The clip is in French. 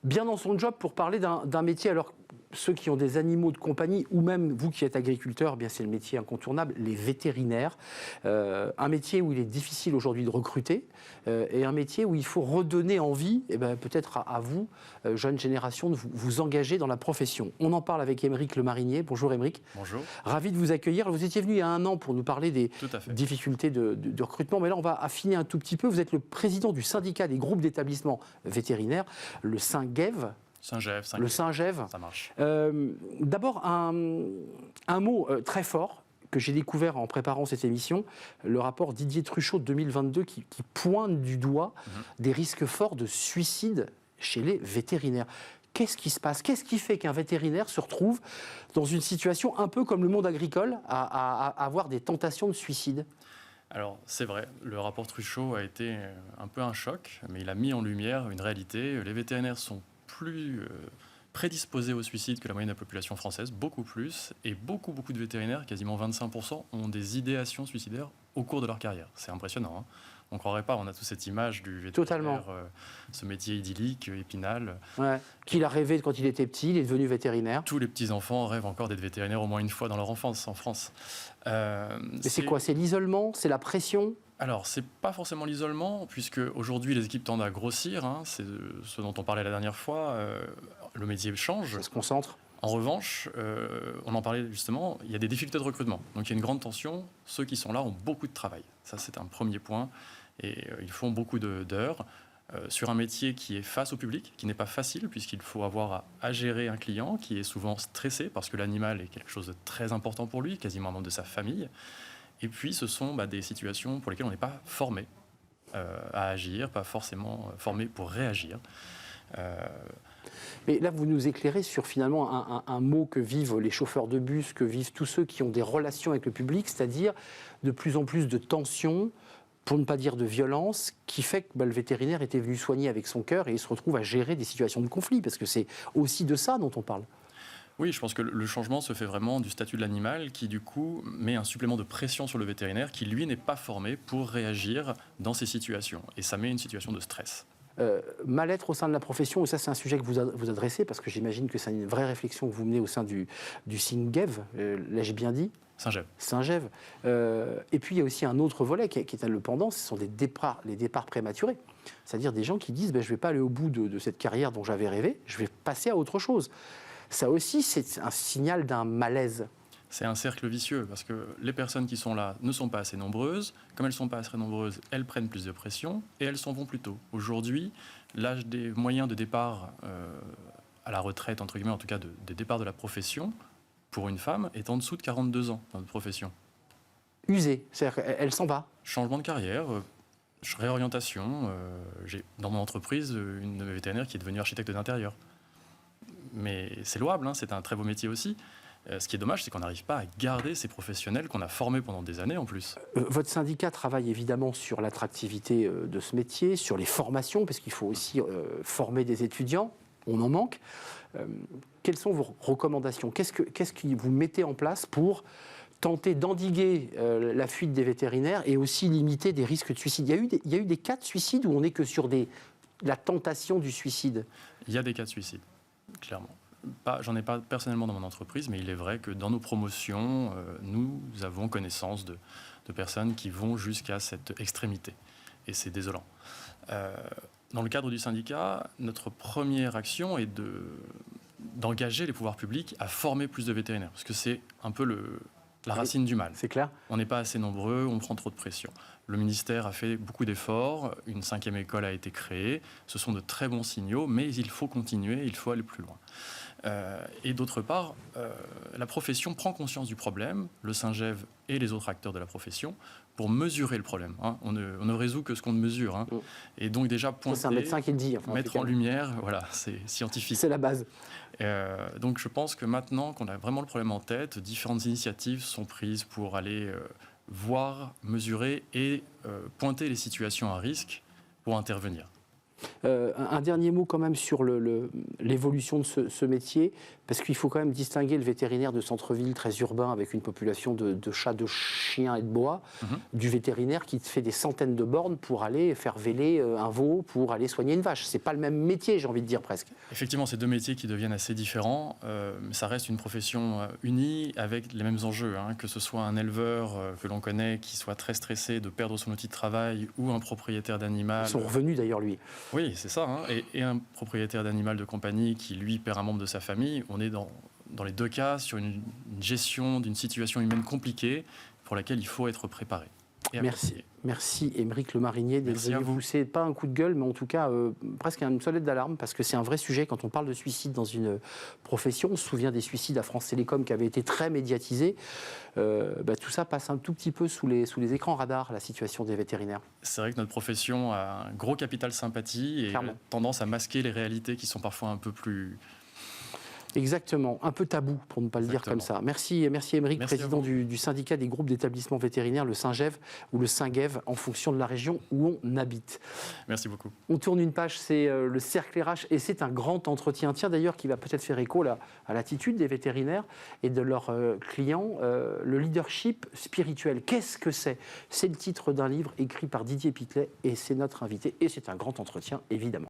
bien dans son job pour parler d'un métier. Alors, ceux qui ont des animaux de compagnie, ou même vous qui êtes agriculteur, eh bien c'est le métier incontournable, les vétérinaires. Un métier où il est difficile aujourd'hui de recruter, et un métier où il faut redonner envie, eh bien, peut-être à vous, jeune génération, de vous engager dans la profession. On en parle avec Aymeric Le Marinier. Bonjour Aymeric. Bonjour. Ravi de vous accueillir. Vous étiez venu il y a un an pour nous parler des difficultés de recrutement, mais là on va affiner un tout petit peu. Vous êtes le président du syndicat des groupes d'établissements vétérinaires, le Syngève. Le Syngève. Ça marche. D'abord, un mot très fort que j'ai découvert en préparant cette émission, le rapport Didier Truchot de 2022 qui pointe du doigt des risques forts de suicide chez les vétérinaires. Qu'est-ce qui se passe? Qu'est-ce qui fait qu'un vétérinaire se retrouve dans une situation un peu comme le monde agricole, à avoir des tentations de suicide? Alors, c'est vrai, le rapport Truchot a été un peu un choc, mais il a mis en lumière une réalité. Les vétérinaires sont plus prédisposés au suicide que la moyenne de la population française, beaucoup plus, et beaucoup de vétérinaires, quasiment 25%, ont des idéations suicidaires au cours de leur carrière. C'est impressionnant, hein. On ne croirait pas, on a tous cette image du vétérinaire, ce métier idyllique, épinal. Ouais. Qu'il a rêvé quand il était petit, il est devenu vétérinaire. Tous les petits-enfants rêvent encore d'être vétérinaires au moins une fois dans leur enfance en France. Mais c'est quoi? C'est l'isolement? C'est la pression? Alors, c'est pas forcément l'isolement, puisque aujourd'hui les équipes tendent à grossir. Hein, c'est ce dont on parlait la dernière fois. Le métier change. Ça se concentre. En revanche, on en parlait justement, il y a des difficultés de recrutement. Donc il y a une grande tension. Ceux qui sont là ont beaucoup de travail. Ça, c'est un premier point. Et ils font beaucoup d'heures sur un métier qui est face au public, qui n'est pas facile, puisqu'il faut avoir à gérer un client qui est souvent stressé, parce que l'animal est quelque chose de très important pour lui, quasiment un membre de sa famille. Et puis, ce sont des situations pour lesquelles on n'est pas formé à agir, pas forcément formé pour réagir. Mais là, vous nous éclairez sur finalement un mot que vivent les chauffeurs de bus, que vivent tous ceux qui ont des relations avec le public, c'est-à-dire de plus en plus de tensions, pour ne pas dire de violence, qui fait que le vétérinaire était venu soigner avec son cœur et il se retrouve à gérer des situations de conflit, parce que c'est aussi de ça dont on parle. Oui, je pense que le changement se fait vraiment du statut de l'animal qui, du coup, met un supplément de pression sur le vétérinaire qui, lui, n'est pas formé pour réagir dans ces situations. Et ça met une situation de stress. Mal-être au sein de la profession, et ça c'est un sujet que vous adressez, parce que j'imagine que c'est une vraie réflexion que vous menez au sein du Syngève, là j'ai bien dit Syngève. Et puis il y a aussi un autre volet qui est le pendant, ce sont les départs prématurés. C'est-à-dire des gens qui disent je ne vais pas aller au bout de cette carrière dont j'avais rêvé, je vais passer à autre chose. Ça aussi, c'est un signal d'un malaise. C'est un cercle vicieux, parce que les personnes qui sont là ne sont pas assez nombreuses. Comme elles ne sont pas assez nombreuses, elles prennent plus de pression et elles s'en vont plus tôt. Aujourd'hui, l'âge des moyens de départ à la retraite, entre guillemets, en tout cas des départs de la profession, pour une femme, est en dessous de 42 ans dans notre profession. Usée, c'est-à-dire qu'elle s'en va. Changement de carrière, réorientation. J'ai dans mon entreprise une vétérinaire qui est devenue architecte d'intérieur. Mais c'est louable, hein, c'est un très beau métier aussi. Ce qui est dommage, c'est qu'on n'arrive pas à garder ces professionnels qu'on a formés pendant des années en plus. Votre syndicat travaille évidemment sur l'attractivité de ce métier, sur les formations, parce qu'il faut aussi former des étudiants. On en manque. Quelles sont vos recommandations? Qu'est-ce que vous mettez en place pour tenter d'endiguer la fuite des vétérinaires et aussi limiter des risques de suicide? Il y a eu des cas de suicide où on n'est que sur la tentation du suicide? Il y a des cas de suicide, clairement. J'en ai pas personnellement dans mon entreprise, mais il est vrai que dans nos promotions, nous avons connaissance de personnes qui vont jusqu'à cette extrémité. Et c'est désolant. Dans le cadre du syndicat, notre première action est d'engager les pouvoirs publics à former plus de vétérinaires, parce que c'est un peu la racine du mal. C'est clair. On n'est pas assez nombreux, on prend trop de pression. Le ministère a fait beaucoup d'efforts, une 5e école a été créée, ce sont de très bons signaux, mais il faut continuer, il faut aller plus loin. Et d'autre part, la profession prend conscience du problème, le Syngève et les autres acteurs de la profession, pour mesurer le problème. Hein. On ne résout que ce qu'on mesure. Hein. Et donc déjà pointer, c'est un médecin qui le dit. Mettre en lumière, voilà, c'est scientifique. C'est la base. Donc je pense que maintenant qu'on a vraiment le problème en tête, différentes initiatives sont prises pour aller voir, mesurer et pointer les situations à risque pour intervenir. Un dernier mot quand même sur l'évolution de ce métier, parce qu'il faut quand même distinguer le vétérinaire de centre-ville très urbain avec une population de chats, de chiens et de boas, du vétérinaire qui fait des centaines de bornes pour aller faire véler un veau, pour aller soigner une vache. C'est pas le même métier, j'ai envie de dire presque. Effectivement, c'est deux métiers qui deviennent assez différents, mais ça reste une profession unie avec les mêmes enjeux, hein, que ce soit un éleveur que l'on connaît qui soit très stressé de perdre son outil de travail ou un propriétaire d'animal. Son revenu d'ailleurs, lui. Oui, c'est ça, hein, et un propriétaire d'animal de compagnie qui, lui, perd un membre de sa famille. On est dans les deux cas sur une gestion d'une situation humaine compliquée pour laquelle il faut être préparé. Merci Aymeric Le Marinier d'être venu vous. C'est pas un coup de gueule, mais en tout cas presque une sonnette d'alarme, parce que c'est un vrai sujet. Quand on parle de suicide dans une profession, on se souvient des suicides à France Télécom qui avaient été très médiatisés. Tout ça passe un tout petit peu sous les écrans radars, la situation des vétérinaires. C'est vrai que notre profession a un gros capital sympathie et tendance à masquer les réalités qui sont parfois un peu plus... Exactement, un peu tabou pour ne pas le dire comme ça. Merci Aymeric, président du syndicat des groupes d'établissements vétérinaires, le SYNGEV ou le SYNGEV, en fonction de la région où on habite. Merci beaucoup. On tourne une page, c'est le cercle RH, et c'est un grand entretien, tiens d'ailleurs, qui va peut-être faire écho à l'attitude des vétérinaires et de leurs clients. Le leadership spirituel, qu'est-ce que c'est? C'est le titre d'un livre écrit par Didier Pitlet, et c'est notre invité, et c'est un grand entretien, évidemment.